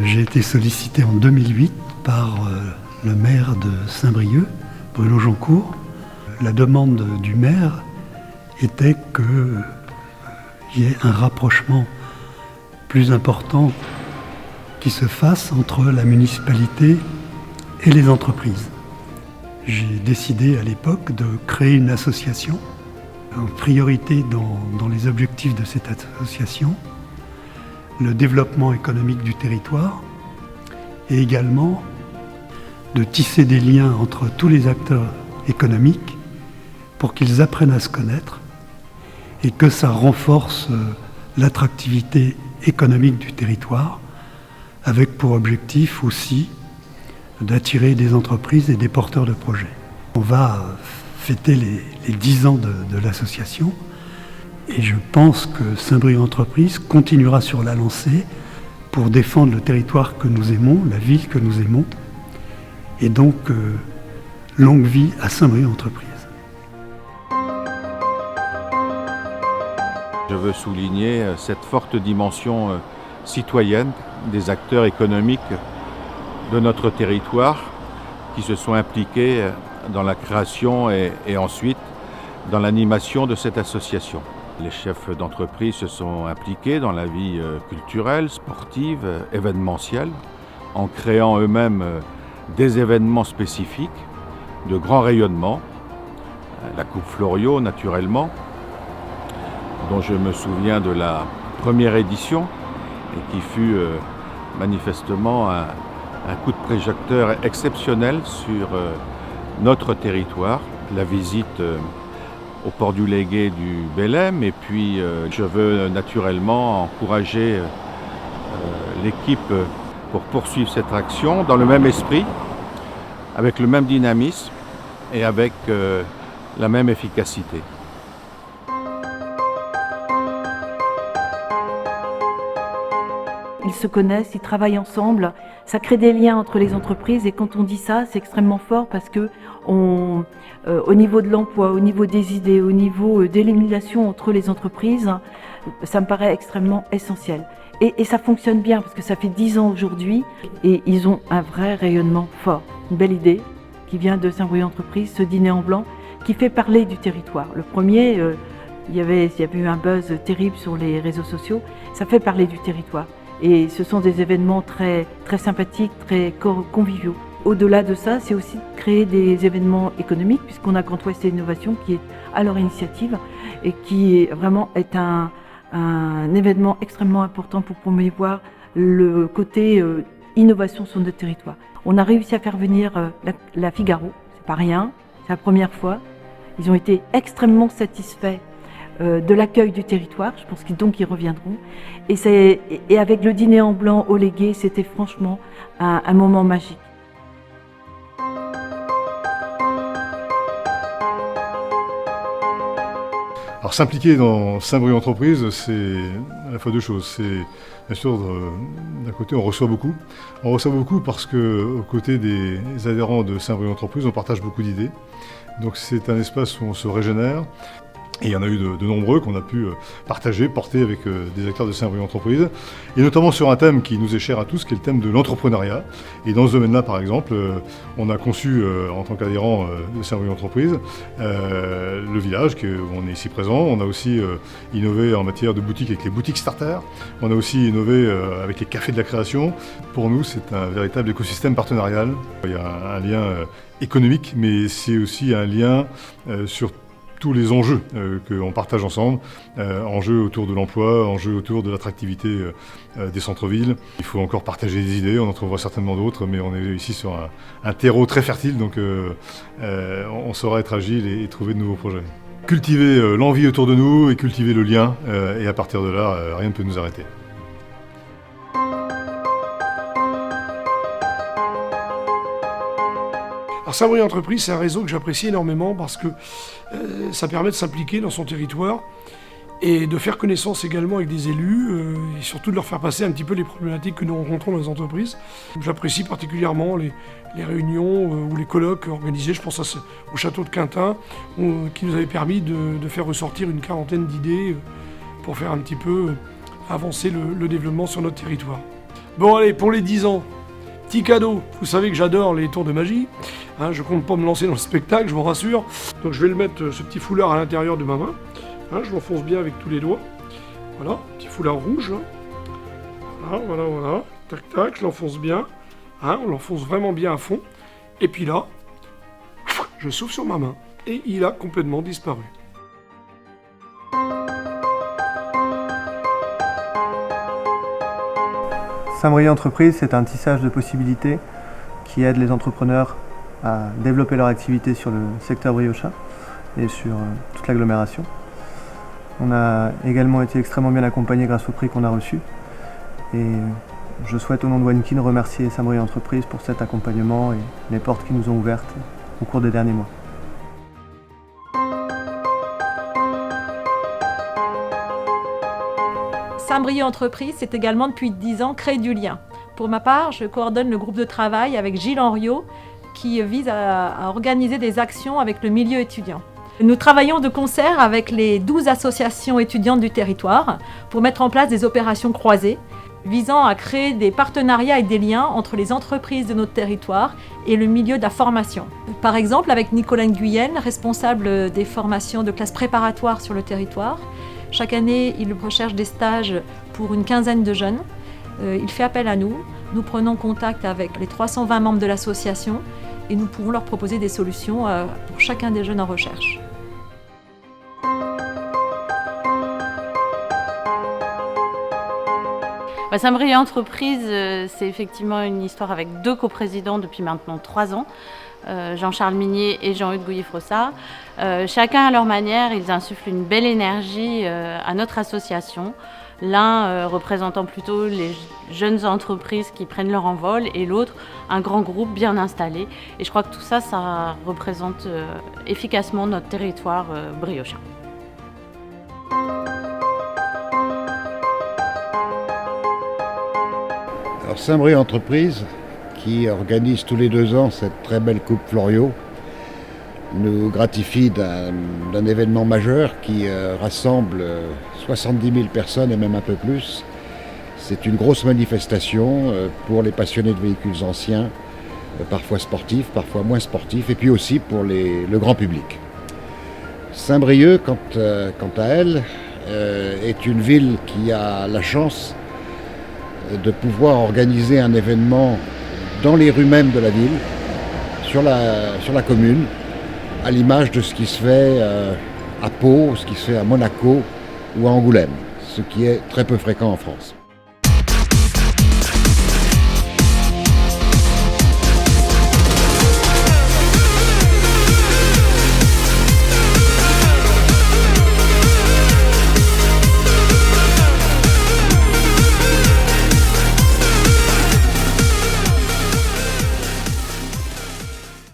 J'ai été sollicité en 2008 par le maire de Saint-Brieuc, Bruno Joncourt. La demande du maire était qu'il y ait un rapprochement plus important qui se fasse entre la municipalité et les entreprises. J'ai décidé à l'époque de créer une association. En priorité dans les objectifs de cette association, le développement économique du territoire et également de tisser des liens entre tous les acteurs économiques pour qu'ils apprennent à se connaître et que ça renforce l'attractivité économique du territoire avec pour objectif aussi d'attirer des entreprises et des porteurs de projets. On va fêter les 10 ans de l'association et je pense que Saint-Brieuc Entreprises continuera sur la lancée pour défendre le territoire que nous aimons, la ville que nous aimons et donc longue vie à Saint-Brieuc Entreprises. Je veux souligner cette forte dimension citoyenne des acteurs économiques de notre territoire qui se sont impliqués dans la création et ensuite dans l'animation de cette association. Les chefs d'entreprise se sont impliqués dans la vie culturelle, sportive, événementielle, en créant eux-mêmes des événements spécifiques de grand rayonnement. La Coupe Floriot, naturellement, dont je me souviens de la première édition et qui fut manifestement un coup de projecteur exceptionnel sur notre territoire. La visite au port du Légué du Bélem et puis je veux naturellement encourager l'équipe pour poursuivre cette action dans le même esprit, avec le même dynamisme et avec la même efficacité. Ils se connaissent, ils travaillent ensemble, ça crée des liens entre les entreprises et quand on dit ça, c'est extrêmement fort parce que au niveau de l'emploi, au niveau des idées, au niveau de l'élimination entre les entreprises, ça me paraît extrêmement essentiel. Et ça fonctionne bien parce que ça fait 10 ans aujourd'hui et ils ont un vrai rayonnement fort. Une belle idée qui vient de Saint-Brieuc Entreprises, ce dîner en blanc qui fait parler du territoire. Le premier, il y avait eu un buzz terrible sur les réseaux sociaux, ça fait parler du territoire. Et ce sont des événements très, très sympathiques, très conviviaux. Au-delà de ça, c'est aussi de créer des événements économiques, puisqu'on a Grand Ouest et Innovation qui est à leur initiative et qui vraiment est un événement extrêmement important pour promouvoir le côté innovation sur notre territoire. On a réussi à faire venir la Figaro, c'est pas rien, c'est la première fois. Ils ont été extrêmement satisfaits de l'accueil du territoire, je pense qu'ils reviendront. Et avec le dîner en blanc au Légué, c'était franchement un moment magique. Alors s'impliquer dans Saint-Brieuc Entreprises, c'est à la fois deux choses. C'est bien sûr, d'un côté, on reçoit beaucoup. On reçoit beaucoup parce qu'aux côtés des adhérents de Saint-Brieuc Entreprises, on partage beaucoup d'idées. Donc c'est un espace où on se régénère. Et il y en a eu de nombreux qu'on a pu partager, porter avec des acteurs de Saint-Brieuc Entreprises, et notamment sur un thème qui nous est cher à tous, qui est le thème de l'entrepreneuriat. Et dans ce domaine-là, par exemple, on a conçu, en tant qu'adhérent de Saint-Brieuc Entreprises, le village, où on est ici présent. On a aussi innové en matière de boutiques avec les boutiques starter. On a aussi innové avec les cafés de la création. Pour nous, c'est un véritable écosystème partenarial. Il y a un lien économique, mais c'est aussi un lien sur tous les enjeux qu'on partage ensemble, enjeux autour de l'emploi, enjeux autour de l'attractivité des centres-villes. Il faut encore partager des idées, on en trouvera certainement d'autres, mais on est ici sur un terreau très fertile, donc on saura être agile et trouver de nouveaux projets. Cultiver l'envie autour de nous et cultiver le lien, et à partir de là, rien ne peut nous arrêter. Alors Saint-Brieuc Entreprises, c'est un réseau que j'apprécie énormément parce que ça permet de s'impliquer dans son territoire et de faire connaissance également avec des élus et surtout de leur faire passer un petit peu les problématiques que nous rencontrons dans les entreprises. J'apprécie particulièrement les réunions ou les colloques organisés, je pense au château de Quintin, qui nous avait permis de faire ressortir une quarantaine d'idées pour faire un petit peu avancer le développement sur notre territoire. Bon allez, pour les 10 ans, petit cadeau. Vous savez que j'adore les tours de magie. Hein, je compte pas me lancer dans le spectacle, je vous rassure. Donc je vais le mettre, ce petit foulard, à l'intérieur de ma main. Hein, je l'enfonce bien avec tous les doigts. Voilà, petit foulard rouge. Voilà. Tac, tac, je l'enfonce bien. Hein, on l'enfonce vraiment bien à fond. Et puis là, je souffle sur ma main. Et il a complètement disparu. Saint-Brieuc Entreprise, c'est un tissage de possibilités qui aide les entrepreneurs à développer leur activité sur le secteur briochin et sur toute l'agglomération. On a également été extrêmement bien accompagnés grâce au prix qu'on a reçu. Et je souhaite au nom de Wankin remercier Saint-Brieuc Entreprise pour cet accompagnement et les portes qui nous ont ouvertes au cours des derniers mois. Saint-Brieuc Entreprise, c'est également depuis 10 ans créer du lien. Pour ma part, je coordonne le groupe de travail avec Gilles Henriot qui vise à organiser des actions avec le milieu étudiant. Nous travaillons de concert avec les 12 associations étudiantes du territoire pour mettre en place des opérations croisées visant à créer des partenariats et des liens entre les entreprises de notre territoire et le milieu de la formation. Par exemple, avec Nicolas Nguyen, responsable des formations de classes préparatoires sur le territoire. Chaque année, il recherche des stages pour une quinzaine de jeunes. Il fait appel à nous. Nous prenons contact avec les 320 membres de l'association et nous pouvons leur proposer des solutions pour chacun des jeunes en recherche. Saint-Brieuc Entreprise, c'est effectivement une histoire avec 2 coprésidents depuis maintenant 3 ans, Jean-Charles Minier et Jean-Hugues Gouillet-Frossard. Chacun à leur manière, ils insufflent une belle énergie à notre association. L'un représentant plutôt les jeunes entreprises qui prennent leur envol et l'autre un grand groupe bien installé. Et je crois que tout ça, ça représente efficacement notre territoire briochin. Alors Saint-Brieuc Entreprise, qui organise tous les 2 ans cette très belle Coupe Floriot, nous gratifie d'un événement majeur qui rassemble 70 000 personnes et même un peu plus. C'est une grosse manifestation pour les passionnés de véhicules anciens, parfois sportifs, parfois moins sportifs, et puis aussi pour le grand public. Saint-Brieuc, quant à elle, est une ville qui a la chance de pouvoir organiser un événement dans les rues mêmes de la ville, sur la commune, à l'image de ce qui se fait à Pau, ce qui se fait à Monaco ou à Angoulême, ce qui est très peu fréquent en France.